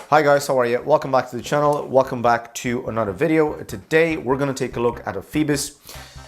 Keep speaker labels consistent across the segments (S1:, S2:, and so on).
S1: Hi guys, how are you? Welcome back to the channel. Welcome back to another video. Today we're going to take a look at a Phoibos.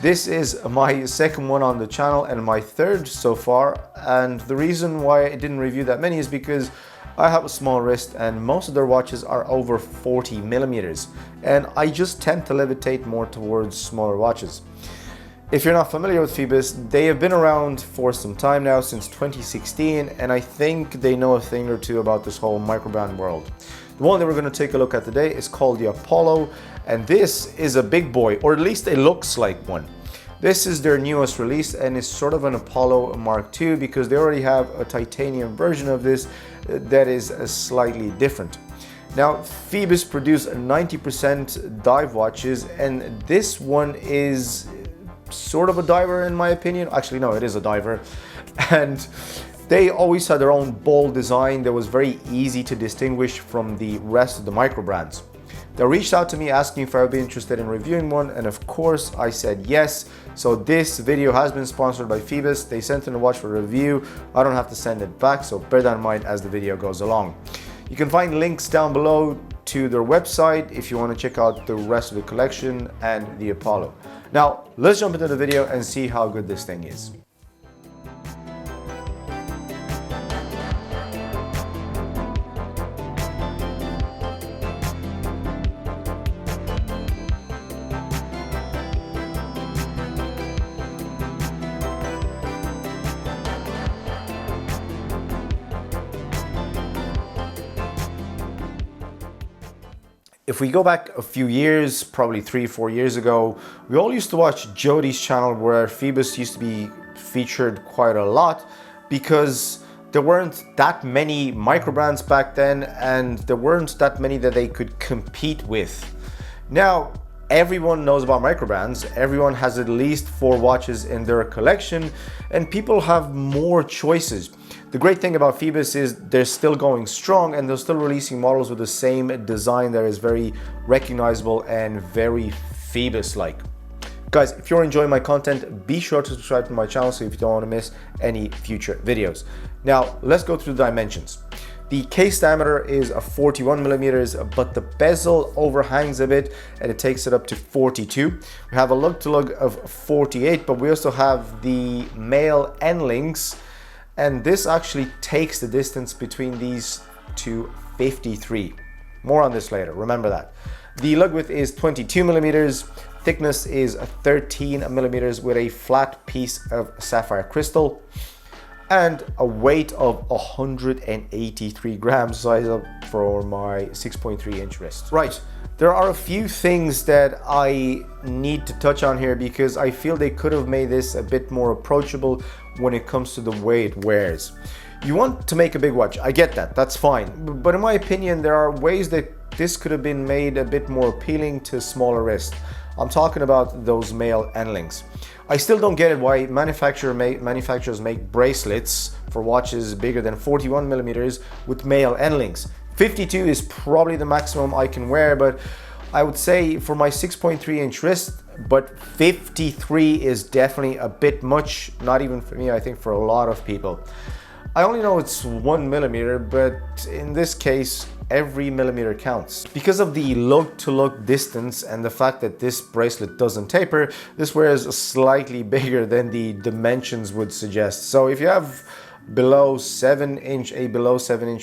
S1: This is my second one on the channel and my third so far, and the reason why I didn't review that many is because I have a small wrist and most of their watches are over 40 millimeters, and I just tend to levitate more towards smaller watches. If you're not familiar with Phoibos, they have been around for some time now, since 2016, and I think they know a thing or two about this whole microband world. The one that we're going to take a look at today is called the Apollo, and this is a big boy, or at least it looks like one. This is their newest release and is sort of an Apollo Mark II because they already have a titanium version of this that is slightly different. Now, Phoibos produce 90% dive watches, and this one is sort of a diver in my opinion. Actually, no, it is a diver. And they always had their own bold design that was very easy to distinguish from the rest of the micro brands. They reached out to me asking if I would be interested in reviewing one, and of course I said yes. So this video has been sponsored by Phoibos. They sent in a watch for review. I don't have to send it back, so bear that in mind as the video goes along. You can find links down below to their website if you want to check out the rest of the collection and the Apollo. Now, let's jump into the video and see how good this thing is. If we go back a few years, probably 3-4 years ago, we all used to watch Jody's channel where Phoibos used to be featured quite a lot because there weren't that many micro brands back then, and there weren't that many that they could compete with. Now, everyone knows about micro brands, everyone has at least 4 watches in their collection, and people have more choices. The great thing about Phoibos is they're still going strong and they're still releasing models with the same design that is very recognizable and very Phoibos-like. Guys, if you're enjoying my content, be sure to subscribe to my channel so if you don't want to miss any future videos. Now, let's go through the dimensions. The case diameter is 41 millimeters, but the bezel overhangs a bit and it takes it up to 42. We have a lug-to-lug of 48, but we also have the male end links, and this actually takes the distance between these to 53. More on this later, remember that. The lug width is 22 millimeters, thickness is 13 millimeters with a flat piece of sapphire crystal, and a weight of 183 grams, size up for my 6.3 inch wrist. Right, there are a few things that I need to touch on here because I feel they could have made this a bit more approachable when it comes to the way it wears. You want to make a big watch, I get that, that's fine. But in my opinion, there are ways that this could have been made a bit more appealing to smaller wrists. I'm talking about those male end links. I still don't get it why manufacturers make bracelets for watches bigger than 41 millimeters with male end links. 52 is probably the maximum I can wear, but I would say for my 6.3 inch wrist, but 53 is definitely a bit much, not even for me, I think for a lot of people. I only know it's 1 millimeter, but in this case, every millimeter counts. Because of the lug-to-lug distance and the fact that this bracelet doesn't taper, this wears slightly bigger than the dimensions would suggest. So if you have a below 7 inch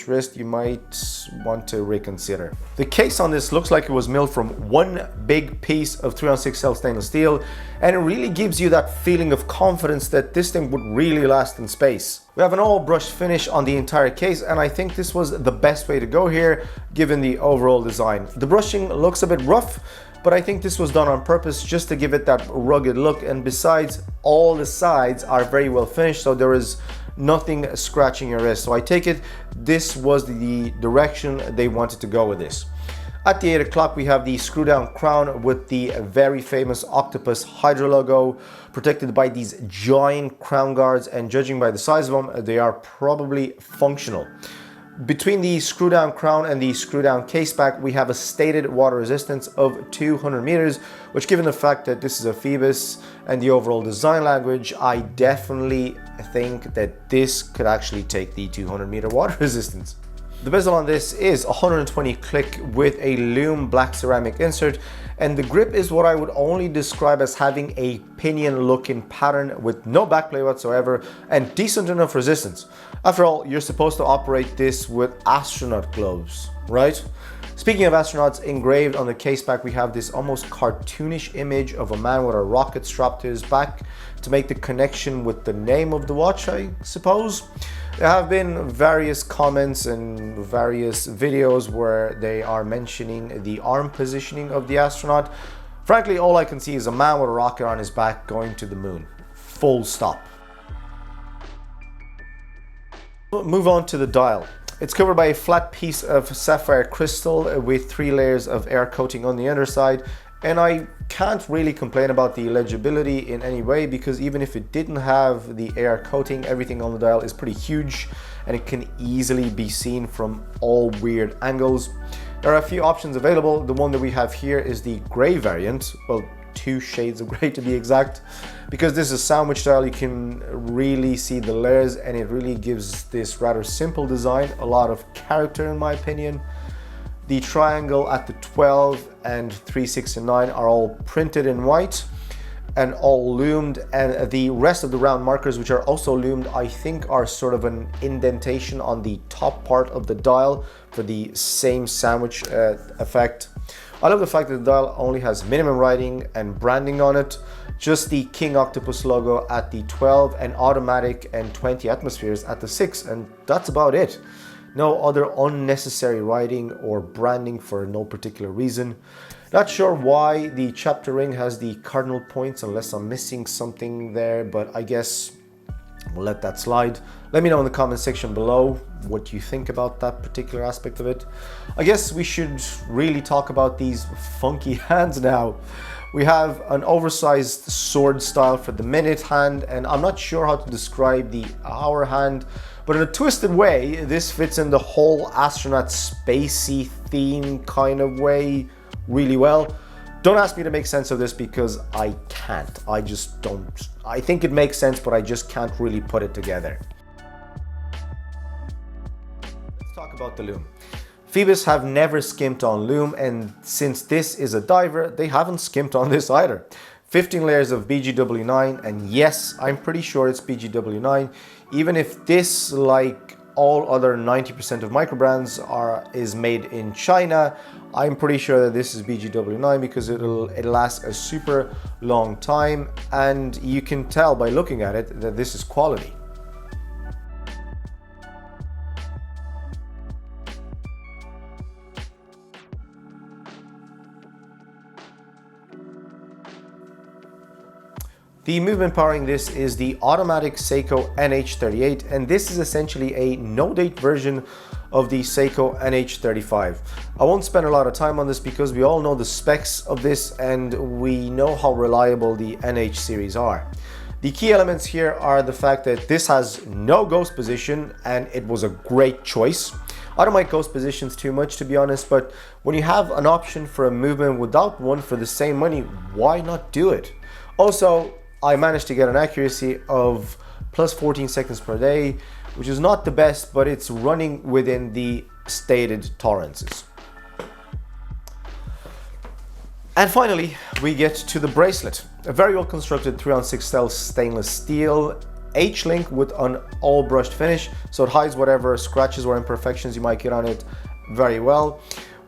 S1: wrist, you might want to reconsider. The case on this looks like it was milled from one big piece of 316L stainless steel, and it really gives you that feeling of confidence that this thing would really last in space. We have an all brushed finish on the entire case, and I think this was the best way to go here given the overall design. The brushing looks a bit rough, but I think this was done on purpose just to give it that rugged look, and besides, all the sides are very well finished, so there is nothing scratching your wrist. So I take it this was the direction they wanted to go with this. At the 8 o'clock, we have the screw down crown with the very famous octopus Hydra logo, protected by these giant crown guards, and judging by the size of them, they are probably functional. Between the screw down crown and the screw down case back, we have a stated water resistance of 200 meters, which, given the fact that this is a Phoibos and the overall design language, I definitely think that this could actually take the 200 meter water resistance. The bezel on this is 120 click with a Lume black ceramic insert, and the grip is what I would only describe as having a pinion looking pattern with no backplay whatsoever and decent enough resistance. After all, you're supposed to operate this with astronaut gloves, right? Speaking of astronauts, engraved on the case back we have this almost cartoonish image of a man with a rocket strapped to his back to make the connection with the name of the watch, I suppose. There have been various comments and various videos where they are mentioning the arm positioning of the astronaut. Frankly, all I can see is a man with a rocket on his back going to the moon. Full stop. Move on to the dial. It's covered by a flat piece of sapphire crystal with 3 layers of air coating on the underside, and I can't really complain about the legibility in any way, because even if it didn't have the air coating, everything on the dial is pretty huge and it can easily be seen from all weird angles. There are a few options available. The one that we have here is the gray variant, well, 2 shades of gray to be exact. Because this is a sandwich dial, you can really see the layers and it really gives this rather simple design a lot of character in my opinion. The triangle at the 12 and 3, 6 and 9 are all printed in white and all lumed, and the rest of the round markers, which are also lumed, I think are sort of an indentation on the top part of the dial for the same sandwich effect. I love the fact that the dial only has minimum writing and branding on it, just the King Octopus logo at the 12 and automatic and 20 atmospheres at the 6, and that's about it. No other unnecessary writing or branding for no particular reason. Not sure why the chapter ring has the cardinal points unless I'm missing something there, but I guess we'll let that slide. Let me know in the comment section below what you think about that particular aspect of it. I guess we should really talk about these funky hands now. We have an oversized sword style for the minute hand, and I'm not sure how to describe the hour hand, but in a twisted way, this fits in the whole astronaut spacey theme kind of way really well. Don't ask me to make sense of this because I can't. I just don't. I think it makes sense, but I just can't really put it together. Let's talk about the Lume. Phoibos have never skimped on Lume, and since this is a diver, they haven't skimped on this either. 15 layers of BGW9, and yes, I'm pretty sure it's BGW9, even if this, like all other 90% of micro brands, is made in China. I'm pretty sure that this is BGW9 because it'll last a super long time, and you can tell by looking at it that this is quality. The movement powering this is the automatic Seiko NH38, and this is essentially a no-date version of the Seiko NH35. I won't spend a lot of time on this because we all know the specs of this and we know how reliable the NH series are. The key elements here are the fact that this has no ghost position, and it was a great choice. I don't like ghost positions too much, to be honest, but when you have an option for a movement without one for the same money, why not do it? Also, I managed to get an accuracy of plus 14 seconds per day, which is not the best, but it's running within the stated tolerances. And finally, we get to the bracelet. A very well constructed 3-on-6 stealth stainless steel H-link with an all brushed finish, so it hides whatever scratches or imperfections you might get on it very well.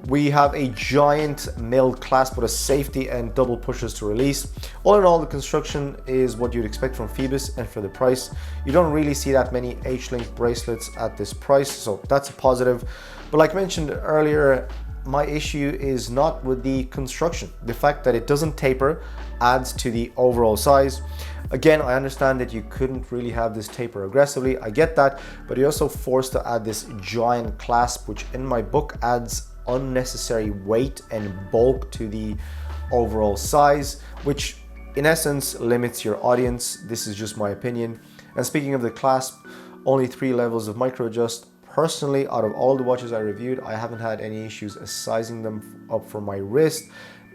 S1: We have a giant milled clasp with a safety and double pushers to release. All in all, the construction is what you'd expect from Phoibos, and for the price, you don't really see that many H-link bracelets at this price, so that's a positive. But like mentioned earlier, my issue is not with the construction. The fact that it doesn't taper adds to the overall size. Again, I understand that you couldn't really have this taper aggressively, I get that, but you're also forced to add this giant clasp, which in my book adds unnecessary weight and bulk to the overall size, which in essence limits your audience. This is just my opinion. And speaking of the clasp, only 3 levels of micro adjust. Personally, out of all the watches I reviewed, I haven't had any issues sizing them up for my wrist.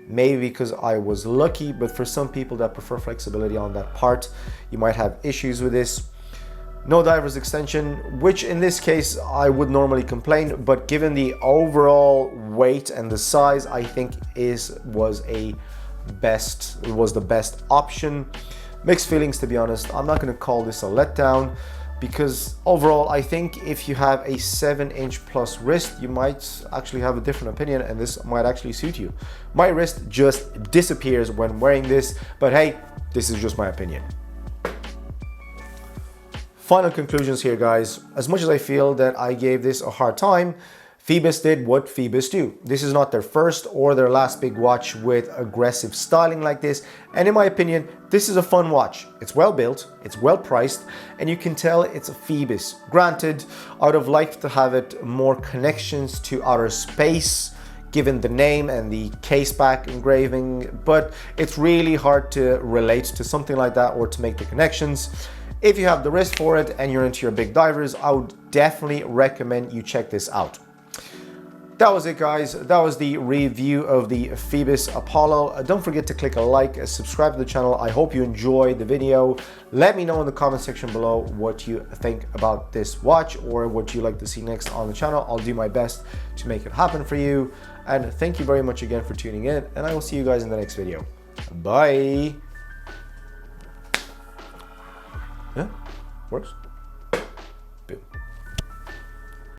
S1: Maybe because I was lucky, but for some people that prefer flexibility on that part, you might have issues with this. No diver's extension, which in this case I would normally complain, but given the overall weight and the size, I think was the best option. Mixed feelings, to be honest. I'm not going to call this a letdown, because overall I think if you have a 7-inch plus wrist, you might actually have a different opinion and this might actually suit you. My wrist just disappears when wearing this, but hey, this is just my opinion. Final conclusions here, guys. As much as I feel that I gave this a hard time, Phoibos did what Phoibos do. This is not their first or their last big watch with aggressive styling like this, and in my opinion, this is a fun watch. It's well built, it's well priced, and you can tell it's a Phoibos. Granted, I would have liked to have it more connections to outer space, given the name and the case back engraving, but it's really hard to relate to something like that or to make the connections. If you have the wrist for it and you're into your big divers, I would definitely recommend you check this out. That was it, guys. That was the review of the Phoibos Apollo. Don't forget to click a like, subscribe to the channel. I hope you enjoyed the video. Let me know in the comment section below what you think about this watch or what you'd like to see next on the channel. I'll do my best to make it happen for you. And thank you very much again for tuning in, and I will see you guys in the next video. Bye. Yeah, works.